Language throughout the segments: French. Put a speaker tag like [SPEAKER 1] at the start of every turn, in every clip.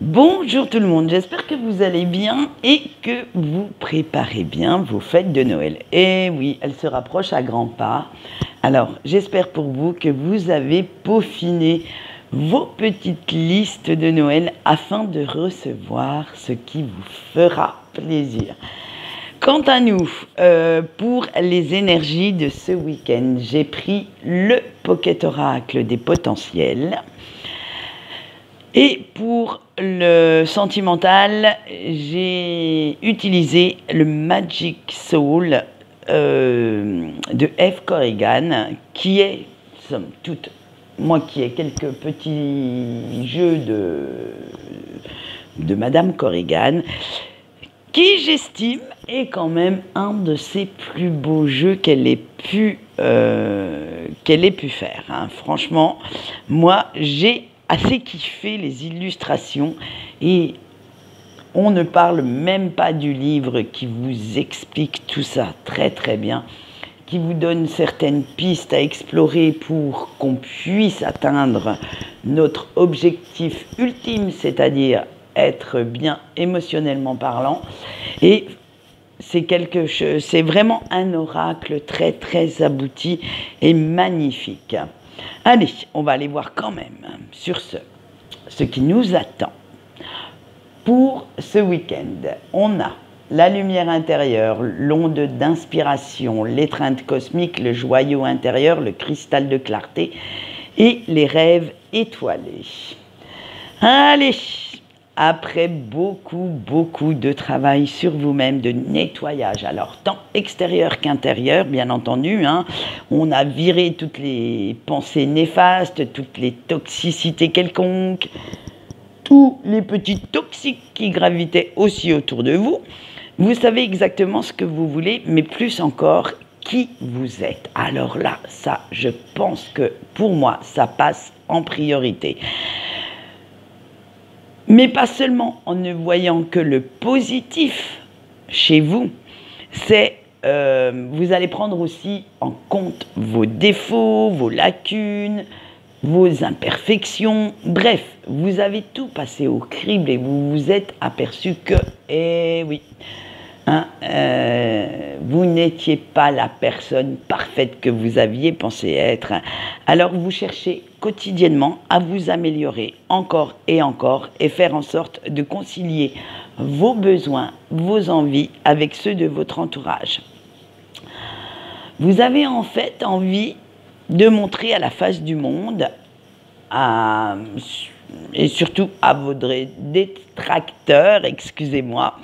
[SPEAKER 1] Bonjour tout le monde, j'espère que vous allez bien et que vous préparez bien vos fêtes de Noël. Et oui, elles se rapprochent à grands pas. Alors, j'espère pour vous que vous avez peaufiné vos petites listes de Noël afin de recevoir ce qui vous fera plaisir. Quant à nous, pour les énergies de ce week-end, j'ai pris le Pocket Oracle des potentiels. Et pour le sentimental, j'ai utilisé le Magic Soul de F. Corrigan, qui est, somme toute, moi qui ai quelques petits jeux de Madame Corrigan, qui j'estime est quand même un de ses plus beaux jeux qu'elle ait pu faire. Hein. Franchement, moi j'ai assez kiffé les illustrations et on ne parle même pas du livre qui vous explique tout ça très très bien, qui vous donne certaines pistes à explorer pour qu'on puisse atteindre notre objectif ultime, c'est-à-dire être bien émotionnellement parlant. Et c'est vraiment un oracle très très abouti et magnifique. Allez, on va aller voir quand même sur ce qui nous attend. Pour ce week-end, on a la lumière intérieure, l'onde d'inspiration, l'étreinte cosmique, le joyau intérieur, le cristal de clarté et les rêves étoilés. Allez, après beaucoup de travail sur vous-même, de nettoyage, alors tant extérieur qu'intérieur, bien entendu, hein, on a viré toutes les pensées néfastes, toutes les toxicités quelconques, tous les petits toxiques qui gravitaient aussi autour de vous. Vous savez exactement ce que vous voulez, mais plus encore, qui vous êtes. Alors là, ça, je pense que pour moi, ça passe en priorité. Mais pas seulement en ne voyant que le positif chez vous, vous allez prendre aussi en compte vos défauts, vos lacunes, vos imperfections. Bref, vous avez tout passé au crible et vous vous êtes aperçu que, oui, hein, vous n'étiez pas la personne parfaite que vous aviez pensé être. Alors vous cherchez quotidiennement à vous améliorer encore et faire en sorte de concilier vos besoins, vos envies avec ceux de votre entourage. Vous avez en fait envie de montrer à la face du monde et surtout à vos détracteurs, excusez-moi,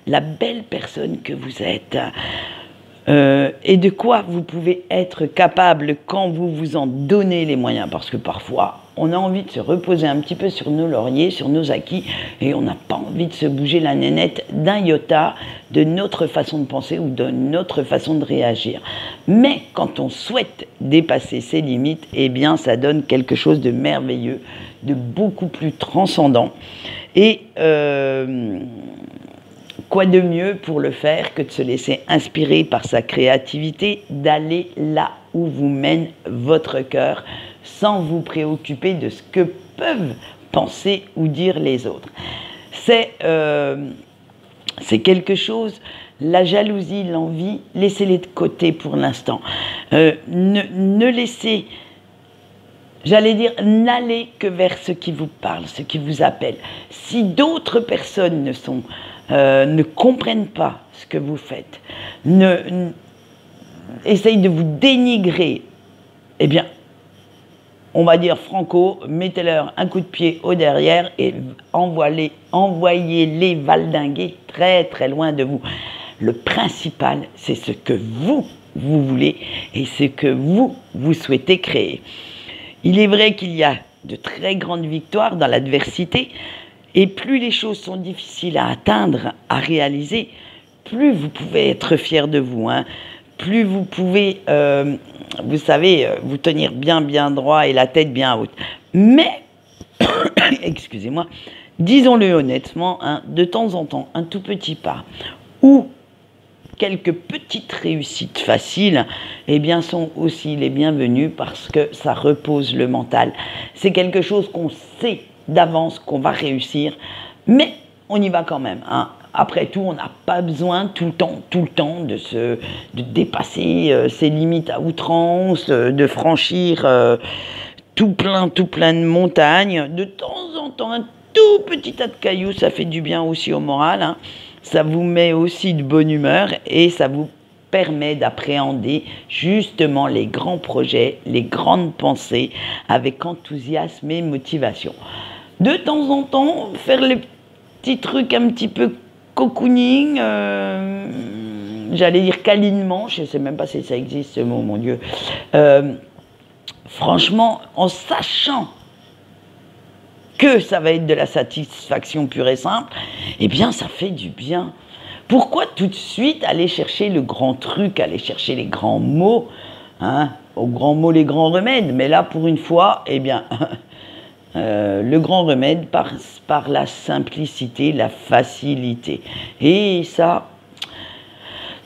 [SPEAKER 1] la belle personne que vous êtes et de quoi vous pouvez être capable quand vous vous en donnez les moyens. Parce que parfois, on a envie de se reposer un petit peu sur nos lauriers, sur nos acquis, et on n'a pas envie de se bouger la nénette d'un iota de notre façon de penser ou de notre façon de réagir. Mais quand on souhaite dépasser ses limites, eh bien, ça donne quelque chose de merveilleux, de beaucoup plus transcendant. Et quoi de mieux pour le faire que de se laisser inspirer par sa créativité, d'aller là où vous mène votre cœur, sans vous préoccuper de ce que peuvent penser ou dire les autres. C'est quelque chose, la jalousie, l'envie, laissez-les de côté pour l'instant. Ne laissez, j'allais dire, n'allez que vers ce qui vous parle, ce qui vous appelle. Si d'autres personnes ne comprennent pas ce que vous faites, essayent de vous dénigrer, eh bien, on va dire franco, mettez-leur un coup de pied au derrière et envoyez-les valdinguer très très loin de vous. Le principal, c'est ce que vous voulez et ce que vous souhaitez créer. Il est vrai qu'il y a de très grandes victoires dans l'adversité, et plus les choses sont difficiles à atteindre, à réaliser, plus vous pouvez être fier de vous, hein. Plus vous pouvez, vous savez, vous tenir bien droit et la tête bien haute. Mais, excusez-moi, disons-le honnêtement, hein, de temps en temps, un tout petit pas, ou quelques petites réussites faciles, eh bien, sont aussi les bienvenues parce que ça repose le mental. C'est quelque chose qu'on sait d'avance qu'on va réussir, mais on y va quand même, hein. Après tout, on n'a pas besoin tout le temps de dépasser ses limites à outrance, de franchir tout plein de montagnes. De temps en temps, un tout petit tas de cailloux, ça fait du bien aussi au moral, hein. Ça vous met aussi de bonne humeur et ça vous permet d'appréhender justement les grands projets, les grandes pensées avec enthousiasme et motivation. De temps en temps, faire les petits trucs un petit peu cocooning, j'allais dire câlinement, je ne sais même pas si ça existe ce mot, mon Dieu. Franchement, en sachant que ça va être de la satisfaction pure et simple, eh bien ça fait du bien. Pourquoi tout de suite aller chercher le grand truc, aller chercher les grands mots, hein, aux grands mots les grands remèdes, mais là pour une fois, eh bien, le grand remède passe par la simplicité, la facilité. Et ça,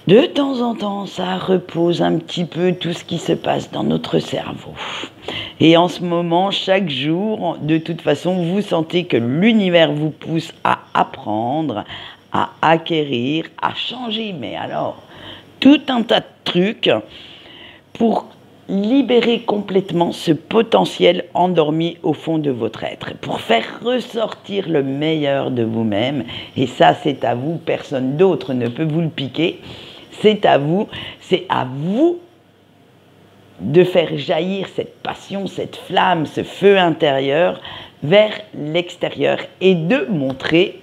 [SPEAKER 1] de temps en temps, ça repose un petit peu tout ce qui se passe dans notre cerveau. Et en ce moment, chaque jour, de toute façon, vous sentez que l'univers vous pousse à apprendre, à acquérir, à changer. Mais alors, tout un tas de trucs pour libérer complètement ce potentiel endormi au fond de votre être, pour faire ressortir le meilleur de vous-même. Et ça, c'est à vous, personne d'autre ne peut vous le piquer. C'est à vous de faire jaillir cette passion, cette flamme, ce feu intérieur vers l'extérieur et de montrer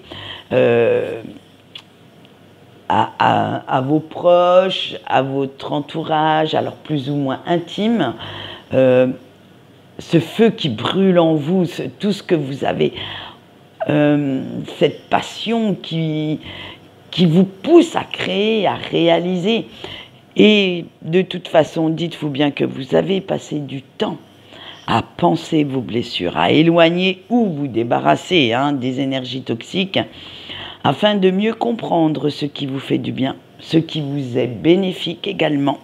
[SPEAKER 1] à vos proches, à votre entourage, alors plus ou moins intime, ce feu qui brûle en vous, tout ce que vous avez, cette passion qui vous pousse à créer, à réaliser. Et de toute façon, dites-vous bien que vous avez passé du temps à penser vos blessures, à éloigner ou vous débarrasser des énergies toxiques, afin de mieux comprendre ce qui vous fait du bien, ce qui vous est bénéfique également.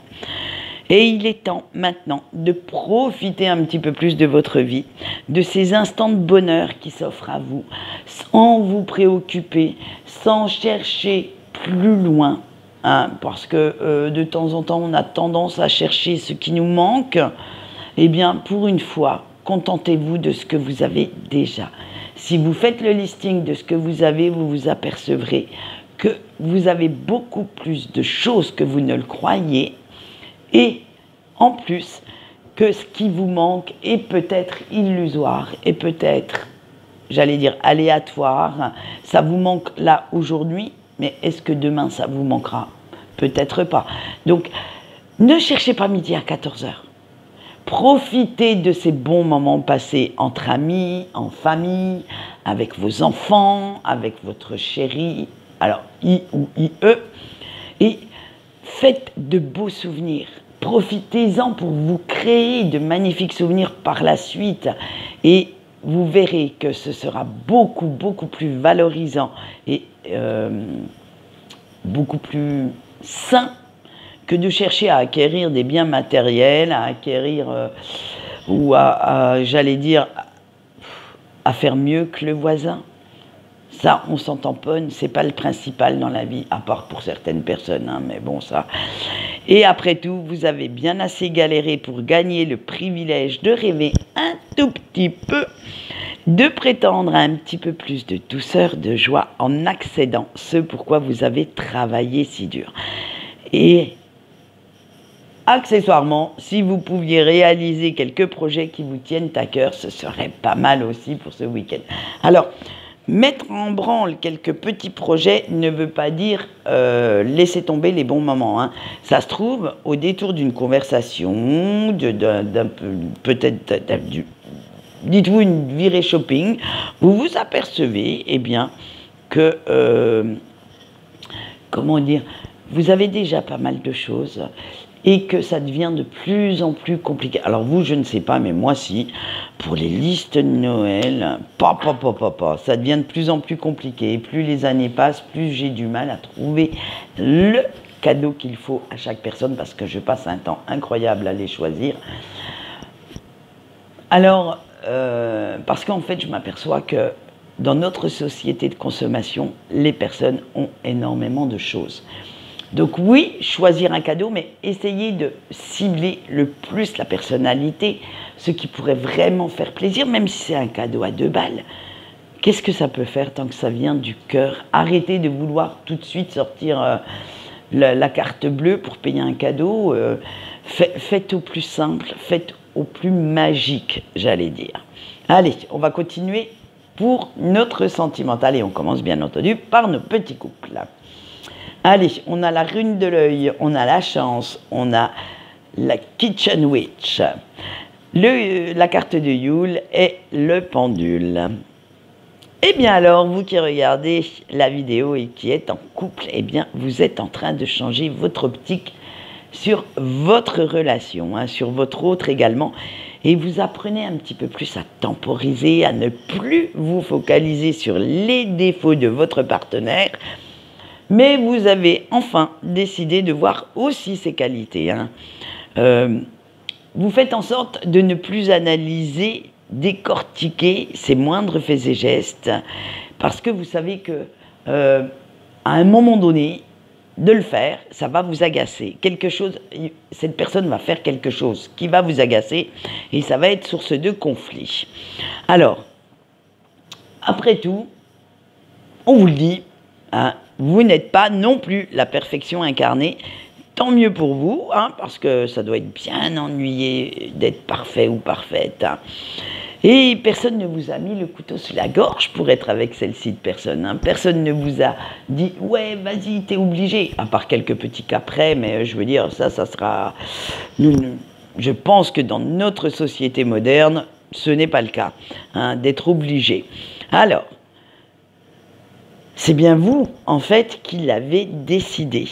[SPEAKER 1] Et il est temps maintenant de profiter un petit peu plus de votre vie, de ces instants de bonheur qui s'offrent à vous, sans vous préoccuper, sans chercher plus loin, parce que de temps en temps on a tendance à chercher ce qui nous manque. Eh bien, pour une fois, contentez-vous de ce que vous avez déjà. Si vous faites le listing de ce que vous avez, vous vous apercevrez que vous avez beaucoup plus de choses que vous ne le croyez, et en plus que ce qui vous manque est peut-être illusoire et peut-être, j'allais dire, aléatoire. Ça vous manque là aujourd'hui, mais est-ce que demain ça vous manquera? Peut-être pas. Donc, ne cherchez pas midi à 14h. Profitez de ces bons moments passés entre amis, en famille, avec vos enfants, avec votre chéri, alors I ou IE, et faites de beaux souvenirs. Profitez-en pour vous créer de magnifiques souvenirs par la suite, et vous verrez que ce sera beaucoup plus valorisant et beaucoup plus sain que de chercher à acquérir des biens matériels, à acquérir ou j'allais dire, à faire mieux que le voisin. Ça, on s'en tamponne, c'est pas le principal dans la vie, à part pour certaines personnes, mais bon, ça. Et après tout, vous avez bien assez galéré pour gagner le privilège de rêver un tout petit peu, de prétendre à un petit peu plus de douceur, de joie, en accédant ce pourquoi vous avez travaillé si dur. Et accessoirement, si vous pouviez réaliser quelques projets qui vous tiennent à cœur, ce serait pas mal aussi pour ce week-end. Alors, mettre en branle quelques petits projets ne veut pas dire laisser tomber les bons moments. Ça se trouve, au détour d'une conversation, peut-être dites-vous une virée shopping, vous vous apercevez, eh bien, que, comment dire, vous avez déjà pas mal de choses et que ça devient de plus en plus compliqué. Alors vous, je ne sais pas, mais moi si, pour les listes de Noël, ça devient de plus en plus compliqué. Et plus les années passent, plus j'ai du mal à trouver le cadeau qu'il faut à chaque personne, parce que je passe un temps incroyable à les choisir. Alors, parce qu'en fait, je m'aperçois que dans notre société de consommation, les personnes ont énormément de choses. Donc oui, choisir un cadeau, mais essayer de cibler le plus la personnalité, ce qui pourrait vraiment faire plaisir, même si c'est un cadeau à 2 balles. Qu'est-ce que ça peut faire tant que ça vient du cœur? Arrêtez de vouloir tout de suite sortir la carte bleue pour payer un cadeau. Faites au plus simple, faites au plus magique, j'allais dire. Allez, on va continuer pour notre sentimental et on commence bien entendu par nos petits couples. Allez, on a la rune de l'œil, on a la chance, on a la Kitchen Witch, la carte de Yule et le pendule. Eh bien alors, vous qui regardez la vidéo et qui êtes en couple, eh bien vous êtes en train de changer votre optique sur votre relation, hein, sur votre autre également. Et vous apprenez un petit peu plus à temporiser, à ne plus vous focaliser sur les défauts de votre partenaire. Mais vous avez enfin décidé de voir aussi ses qualités. Hein. Vous faites en sorte de ne plus analyser, décortiquer ses moindres faits et gestes, parce que vous savez que à un moment donné, de le faire, ça va vous agacer. Cette personne va faire quelque chose qui va vous agacer et ça va être source de conflit. Alors, après tout, on vous le dit, hein, vous n'êtes pas non plus la perfection incarnée. Tant mieux pour vous, hein, parce que ça doit être bien ennuyé d'être parfait ou parfaite. Hein. Et personne ne vous a mis le couteau sous la gorge pour être avec celle-ci de personne. Hein. Personne ne vous a dit « ouais, vas-y, t'es obligé », à part quelques petits cas près, mais je veux dire, ça sera... Je pense que dans notre société moderne, ce n'est pas le cas, hein, d'être obligé. Alors, c'est bien vous, en fait, qui l'avez décidé.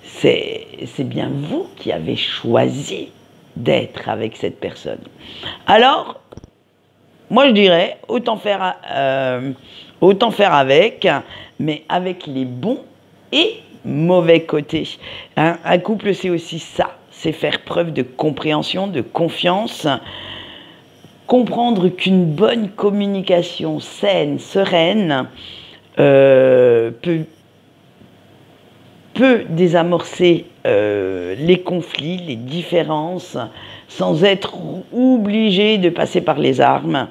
[SPEAKER 1] C'est bien vous qui avez choisi d'être avec cette personne. Alors, moi je dirais, autant faire avec, mais avec les bons et mauvais côtés. Hein, un couple, c'est aussi ça, c'est faire preuve de compréhension, de confiance, comprendre qu'une bonne communication saine, sereine, peut désamorcer les conflits, les différences, sans être obligé de passer par les armes.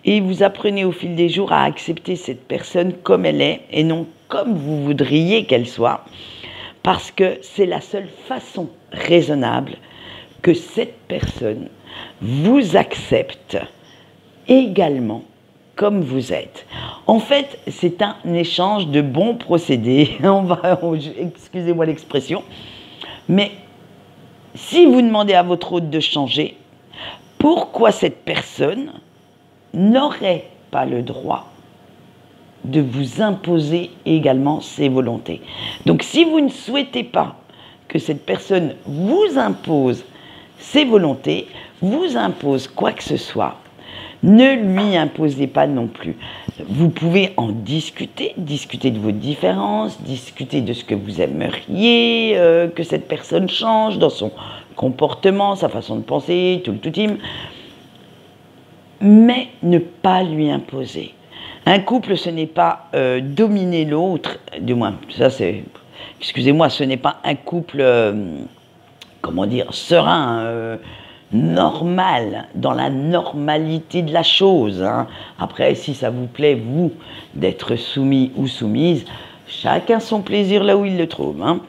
[SPEAKER 1] Et vous apprenez au fil des jours à accepter cette personne comme elle est et non comme vous voudriez qu'elle soit, parce que c'est la seule façon raisonnable que cette personne vous accepte également comme vous êtes. En fait, c'est un échange de bons procédés. Excusez-moi l'expression. Mais si vous demandez à votre hôte de changer, pourquoi cette personne n'aurait pas le droit de vous imposer également ses volontés? Donc, si vous ne souhaitez pas que cette personne vous impose ses volontés, vous impose quoi que ce soit, ne lui imposez pas non plus. Vous pouvez en discuter de vos différences, discuter de ce que vous aimeriez que cette personne change dans son comportement, sa façon de penser, tout le tout-im, mais ne pas lui imposer. Un couple, ce n'est pas dominer l'autre, du moins, ça c'est, excusez-moi, ce n'est pas un couple, comment dire, serein, normal, dans la normalité de la chose. Hein. Après, si ça vous plaît, vous, d'être soumis ou soumise, chacun son plaisir là où il le trouve. Hein.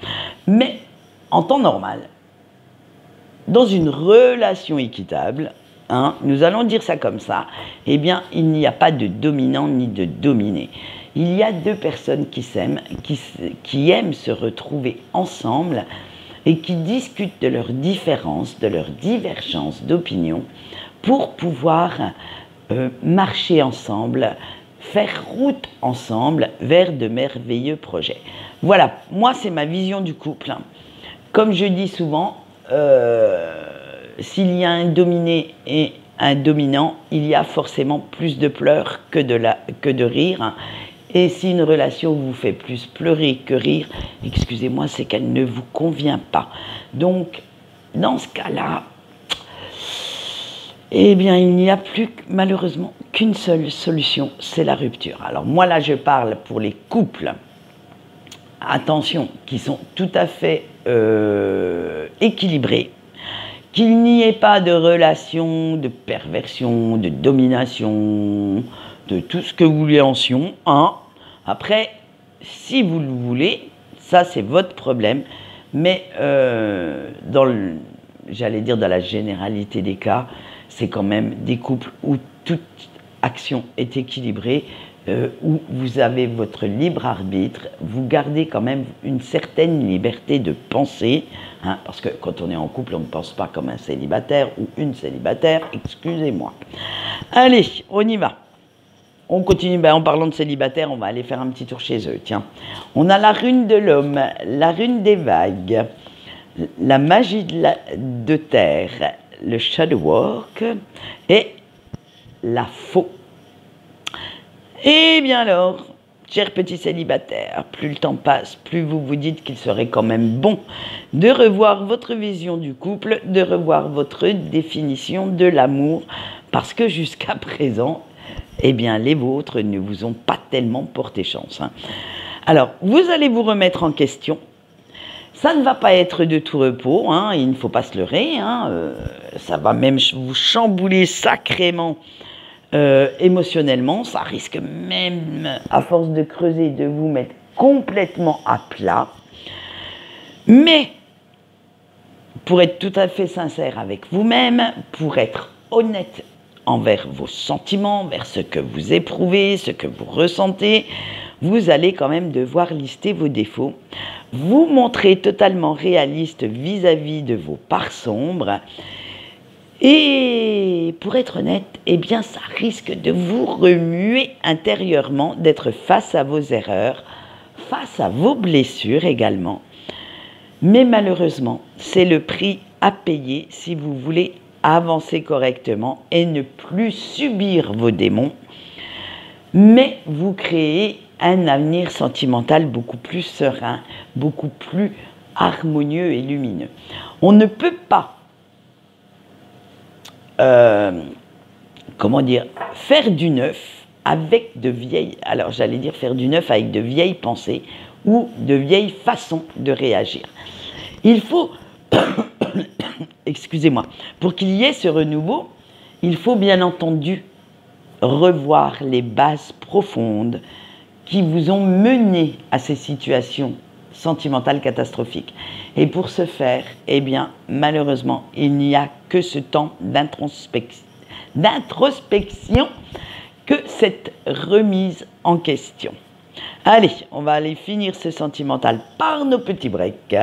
[SPEAKER 1] Mais, en temps normal, dans une relation équitable, hein, nous allons dire ça comme ça, eh bien, il n'y a pas de dominant ni de dominé. Il y a deux personnes qui s'aiment, qui aiment se retrouver ensemble, et qui discutent de leurs différences, de leurs divergences d'opinion pour pouvoir marcher ensemble, faire route ensemble vers de merveilleux projets. Voilà, moi c'est ma vision du couple. Comme je dis souvent, s'il y a un dominé et un dominant, il y a forcément plus de pleurs que de rire. Et si une relation vous fait plus pleurer que rire, excusez-moi, c'est qu'elle ne vous convient pas. Donc, dans ce cas-là, eh bien, il n'y a plus malheureusement qu'une seule solution, c'est la rupture. Alors moi, là, je parle pour les couples, attention, qui sont tout à fait équilibrés, qu'il n'y ait pas de relation, de perversion, de domination, de tout ce que vous voulez en sion, hein. Après, si vous le voulez, ça c'est votre problème, mais j'allais dire dans la généralité des cas, c'est quand même des couples où toute action est équilibrée, où vous avez votre libre arbitre, vous gardez quand même une certaine liberté de penser, hein, parce que quand on est en couple, on ne pense pas comme un célibataire ou une célibataire, excusez-moi. Allez, on y va. On continue, en parlant de célibataire, on va aller faire un petit tour chez eux, tiens. On a la rune de l'homme, la rune des vagues, la magie de terre, le shadow work et la faux. Eh bien alors, chers petits célibataires, plus le temps passe, plus vous vous dites qu'il serait quand même bon de revoir votre vision du couple, de revoir votre définition de l'amour, parce que jusqu'à présent, eh bien les vôtres ne vous ont pas tellement porté chance, hein. Alors, vous allez vous remettre en question. Ça ne va pas être de tout repos, hein, il ne faut pas se leurrer, hein, ça va même vous chambouler sacrément émotionnellement, ça risque même, à force de creuser, de vous mettre complètement à plat. Mais, pour être tout à fait sincère avec vous-même, pour être honnête envers vos sentiments, vers ce que vous éprouvez, ce que vous ressentez, vous allez quand même devoir lister vos défauts, vous montrer totalement réaliste vis-à-vis de vos parts sombres. Et pour être honnête, eh bien ça risque de vous remuer intérieurement, d'être face à vos erreurs, face à vos blessures également. Mais malheureusement, c'est le prix à payer si vous voulez avancer correctement et ne plus subir vos démons, mais vous créez un avenir sentimental beaucoup plus serein, beaucoup plus harmonieux et lumineux. On ne peut pas faire du neuf avec de vieilles, alors j'allais dire faire du neuf avec de vieilles pensées ou de vieilles façons de réagir. Il faut, excusez-moi, pour qu'il y ait ce renouveau, il faut bien entendu revoir les bases profondes qui vous ont mené à ces situations sentimentales catastrophiques. Et pour ce faire, eh bien, malheureusement, il n'y a que ce temps d'introspection, que cette remise en question. Allez, on va aller finir ce sentimental par nos petits breaks.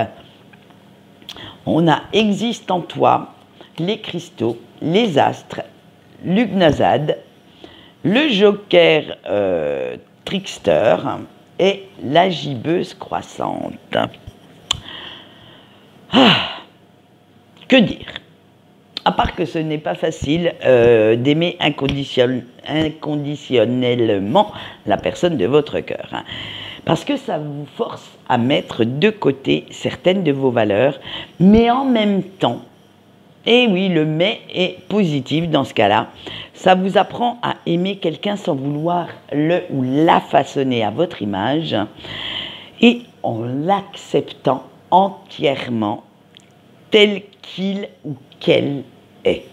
[SPEAKER 1] On a Existe en toi, les cristaux, les astres, l'Ugnazade, le joker trickster et la gibbeuse croissante. Que dire? À part que ce n'est pas facile d'aimer inconditionnellement la personne de votre cœur, hein. Parce que ça vous force à mettre de côté certaines de vos valeurs, mais en même temps, et oui, le mais est positif dans ce cas-là, ça vous apprend à aimer quelqu'un sans vouloir le ou la façonner à votre image et en l'acceptant entièrement tel qu'il ou qu'elle est.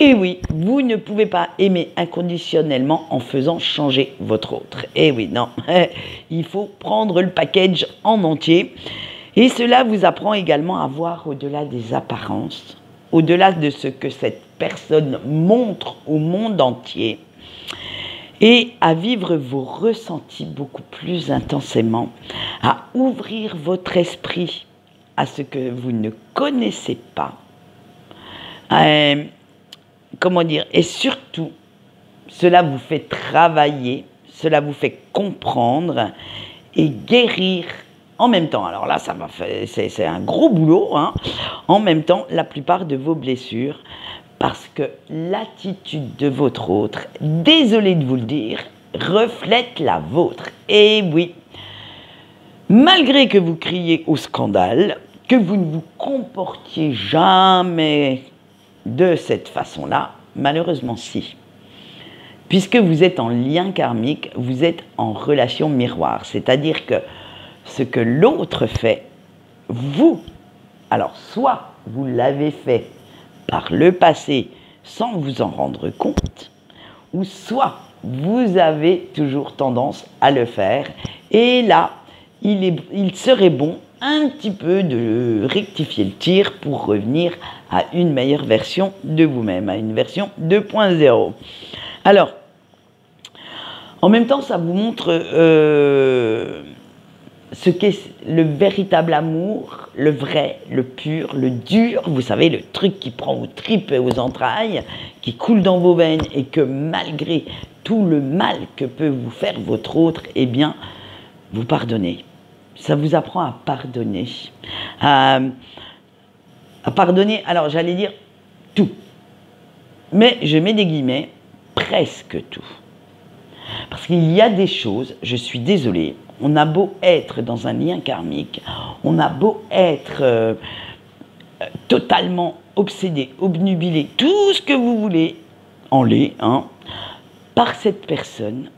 [SPEAKER 1] Et oui, vous ne pouvez pas aimer inconditionnellement en faisant changer votre autre. Et oui, non, il faut prendre le package en entier. Et cela vous apprend également à voir au-delà des apparences, au-delà de ce que cette personne montre au monde entier, et à vivre vos ressentis beaucoup plus intensément, à ouvrir votre esprit à ce que vous ne connaissez pas. Et surtout, cela vous fait travailler, cela vous fait comprendre et guérir en même temps. Alors là, c'est un gros boulot, hein. En même temps, la plupart de vos blessures, parce que l'attitude de votre autre, désolé de vous le dire, reflète la vôtre. Et oui, malgré que vous criez au scandale, que vous ne vous comportiez jamais de cette façon-là, malheureusement si. Puisque vous êtes en lien karmique, vous êtes en relation miroir. C'est-à-dire que ce que l'autre fait, vous, alors soit vous l'avez fait par le passé sans vous en rendre compte, ou soit vous avez toujours tendance à le faire. Et là, il serait bon un petit peu de rectifier le tir pour revenir à une meilleure version de vous-même, à une version 2.0. Alors, en même temps, ça vous montre ce qu'est le véritable amour, le vrai, le pur, le dur, vous savez, le truc qui prend aux tripes et aux entrailles, qui coule dans vos veines et que malgré tout le mal que peut vous faire votre autre, eh bien, vous pardonnez. Ça vous apprend à pardonner. À pardonner, alors j'allais dire tout. Mais je mets des guillemets, presque tout. Parce qu'il y a des choses, je suis désolée, on a beau être dans un lien karmique, on a beau être totalement obsédé, obnubilé, tout ce que vous voulez, en l'est, hein, par cette personne,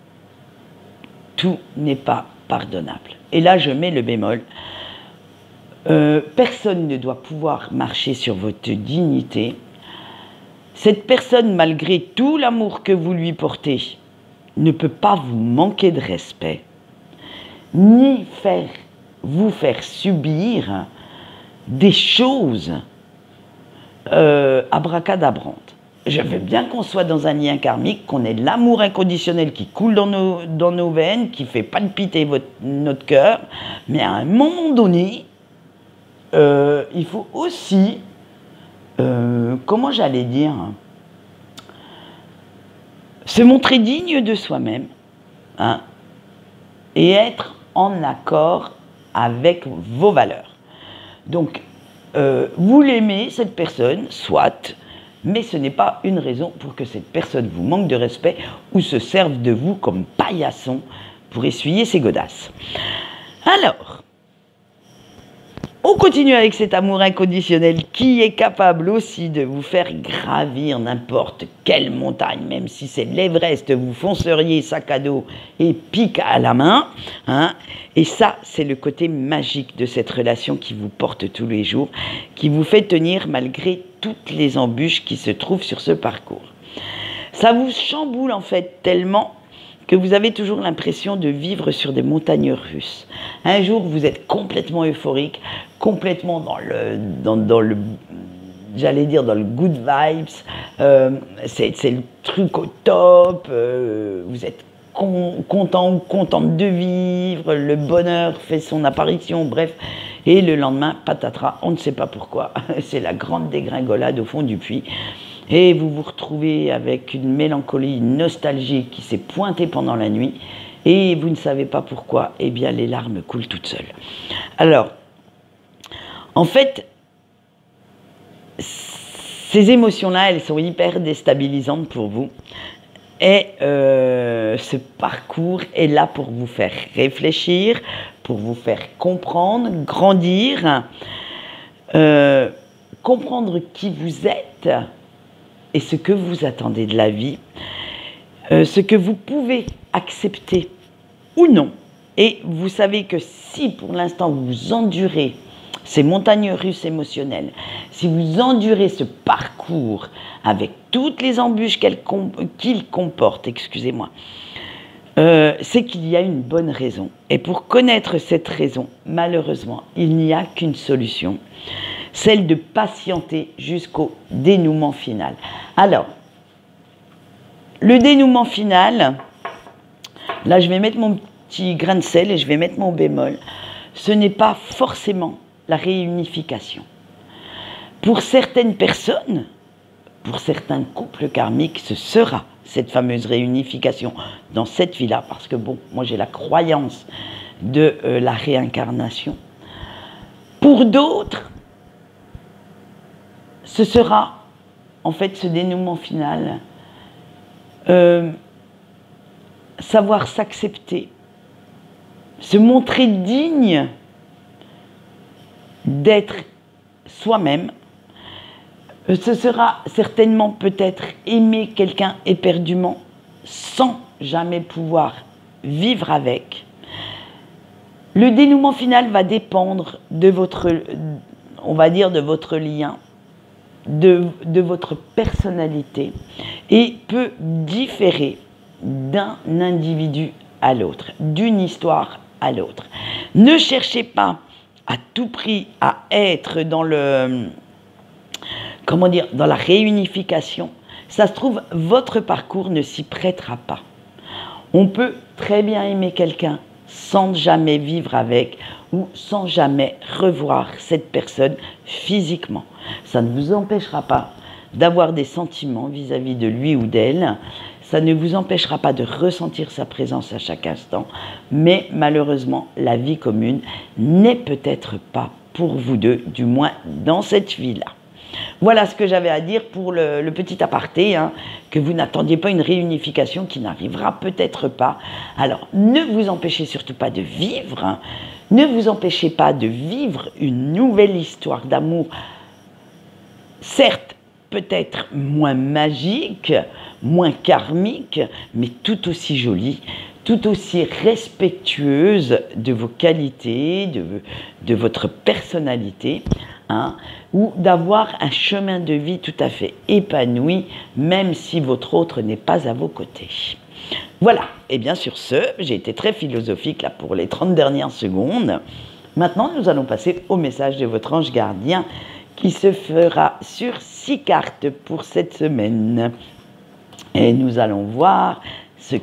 [SPEAKER 1] tout n'est pas pardonnable. Et là, je mets le bémol. Personne ne doit pouvoir marcher sur votre dignité. Cette personne, malgré tout l'amour que vous lui portez, ne peut pas vous manquer de respect, ni vous faire subir des choses abracadabrantes. Je veux bien qu'on soit dans un lien karmique, qu'on ait l'amour inconditionnel qui coule dans nos veines, qui fait palpiter notre cœur, mais à un moment donné, il faut aussi, comment j'allais dire, se montrer digne de soi-même, hein, et être en accord avec vos valeurs. Donc, vous l'aimez, cette personne, soit, mais ce n'est pas une raison pour que cette personne vous manque de respect ou se serve de vous comme paillasson pour essuyer ses godasses. Alors, on continue avec cet amour inconditionnel qui est capable aussi de vous faire gravir n'importe quelle montagne, même si c'est l'Everest, vous fonceriez sac à dos et pique à la main, hein. Et ça, c'est le côté magique de cette relation qui vous porte tous les jours, qui vous fait tenir malgré toutes les embûches qui se trouvent sur ce parcours. Ça vous chamboule en fait tellement que vous avez toujours l'impression de vivre sur des montagnes russes. Un jour, vous êtes complètement euphorique, complètement dans le j'allais dire dans le good vibes, c'est le truc au top, vous êtes content ou contente de vivre, le bonheur fait son apparition, bref. Et le lendemain, patatras, on ne sait pas pourquoi, c'est la grande dégringolade au fond du puits. Et vous vous retrouvez avec une mélancolie, une nostalgie qui s'est pointée pendant la nuit, et vous ne savez pas pourquoi, eh bien les larmes coulent toutes seules. Alors, en fait, ces émotions-là, elles sont hyper déstabilisantes pour vous. Et ce parcours est là pour vous faire réfléchir, pour vous faire comprendre, grandir, comprendre qui vous êtes et ce que vous attendez de la vie, ce que vous pouvez accepter ou non. Et vous savez que si pour l'instant vous endurez ces montagnes russes émotionnelles, si vous endurez ce parcours avec toutes les embûches qu'il comporte, excusez-moi, c'est qu'il y a une bonne raison. Et pour connaître cette raison, malheureusement, il n'y a qu'une solution, celle de patienter jusqu'au dénouement final. Alors, le dénouement final, là je vais mettre mon petit grain de sel et je vais mettre mon bémol, ce n'est pas forcément la réunification. Pour certaines personnes, pour certains couples karmiques, ce sera cette fameuse réunification dans cette vie-là, parce que bon, moi j'ai la croyance de la réincarnation. Pour d'autres, ce sera en fait ce dénouement final, savoir s'accepter, se montrer digne d'être soi-même, Ce sera certainement peut-être aimer quelqu'un éperdument sans jamais pouvoir vivre avec. Le dénouement final va dépendre de votre, on va dire, de votre lien, de votre personnalité et peut différer d'un individu à l'autre, d'une histoire à l'autre. Ne cherchez pas à tout prix à être dans le, comment dire, dans la réunification. Ça se trouve, votre parcours ne s'y prêtera pas. On peut très bien aimer quelqu'un sans jamais vivre avec ou sans jamais revoir cette personne physiquement. Ça ne vous empêchera pas d'avoir des sentiments vis-à-vis de lui ou d'elle. Ça ne vous empêchera pas de ressentir sa présence à chaque instant. Mais malheureusement, la vie commune n'est peut-être pas pour vous deux, du moins dans cette vie-là. Voilà ce que j'avais à dire pour le petit aparté, hein, que vous n'attendiez pas une réunification qui n'arrivera peut-être pas. Alors, ne vous empêchez surtout pas de vivre, hein, ne vous empêchez pas de vivre une nouvelle histoire d'amour, certes, peut-être moins magique, moins karmique, mais tout aussi jolie, tout aussi respectueuse de vos qualités, de votre personnalité, hein, ou d'avoir un chemin de vie tout à fait épanoui, même si votre autre n'est pas à vos côtés. Voilà, et bien sur ce, j'ai été très philosophique là pour les 30 dernières secondes. Maintenant, nous allons passer au message de votre ange gardien qui se fera sur 6 cartes pour cette semaine. Et nous allons voir ce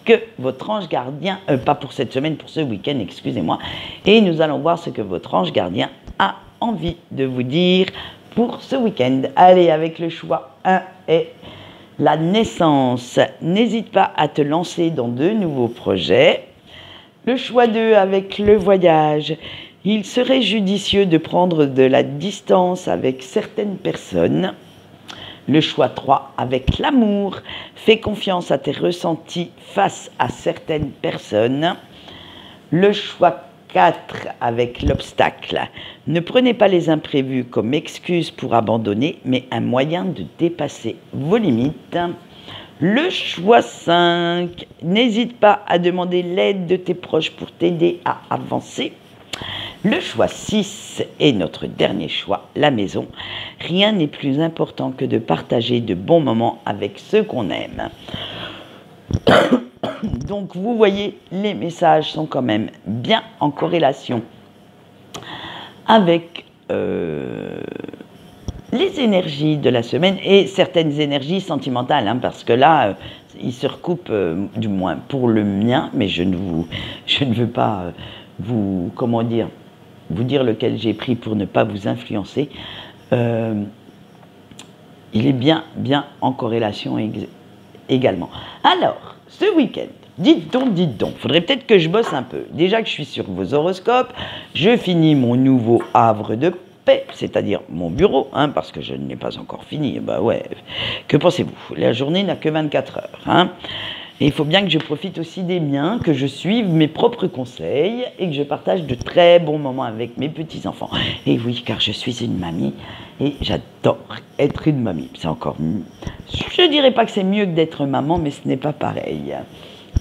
[SPEAKER 1] que votre ange gardien, pas pour cette semaine, pour ce week-end, excusez-moi, et nous allons voir ce que votre ange gardien a envie de vous dire pour ce week-end. Allez, avec le choix 1 et la naissance, n'hésite pas à te lancer dans de nouveaux projets. Le choix 2 avec le voyage, il serait judicieux de prendre de la distance avec certaines personnes. Le choix 3 avec l'amour, fais confiance à tes ressentis face à certaines personnes. Le choix 4 avec l'obstacle, ne prenez pas les imprévus comme excuse pour abandonner, mais un moyen de dépasser vos limites. Le choix 5, n'hésite pas à demander l'aide de tes proches pour t'aider à avancer. Le choix 6 est notre dernier choix, la maison. Rien n'est plus important que de partager de bons moments avec ceux qu'on aime. Donc vous voyez, les messages sont quand même bien en corrélation avec les énergies de la semaine et certaines énergies sentimentales, hein, parce que là, ils se recoupent, du moins pour le mien, mais je ne veux pas vous, comment dire, vous dire lequel j'ai pris pour ne pas vous influencer. Il est bien en corrélation également. Alors, ce week-end, dites donc, faudrait peut-être que je bosse un peu. Déjà que je suis sur vos horoscopes, je finis mon nouveau havre de paix, c'est-à-dire mon bureau, hein, parce que je ne l'ai pas encore fini. Bah ouais, que pensez-vous? La journée n'a que 24 heures, hein. Et il faut bien que je profite aussi des miens, que je suive mes propres conseils et que je partage de très bons moments avec mes petits-enfants. Et oui, car je suis une mamie et j'adore être une mamie. C'est encore mieux. Je ne dirais pas que c'est mieux que d'être maman, mais ce n'est pas pareil.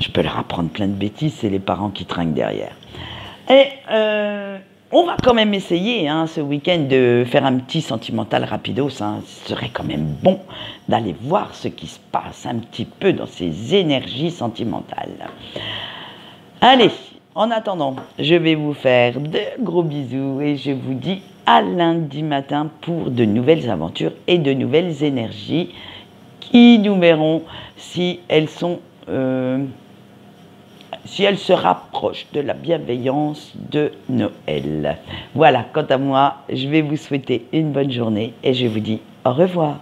[SPEAKER 1] Je peux leur apprendre plein de bêtises, c'est les parents qui trinquent derrière. Et on va quand même essayer, hein, ce week-end de faire un petit sentimental rapidos. Hein. Ce serait quand même bon d'aller voir ce qui se passe un petit peu dans ces énergies sentimentales. Allez, en attendant, je vais vous faire de gros bisous et je vous dis à lundi matin pour de nouvelles aventures et de nouvelles énergies qui nous verront si elles sont... si elle se rapproche de la bienveillance de Noël. Voilà, quant à moi, je vais vous souhaiter une bonne journée et je vous dis au revoir.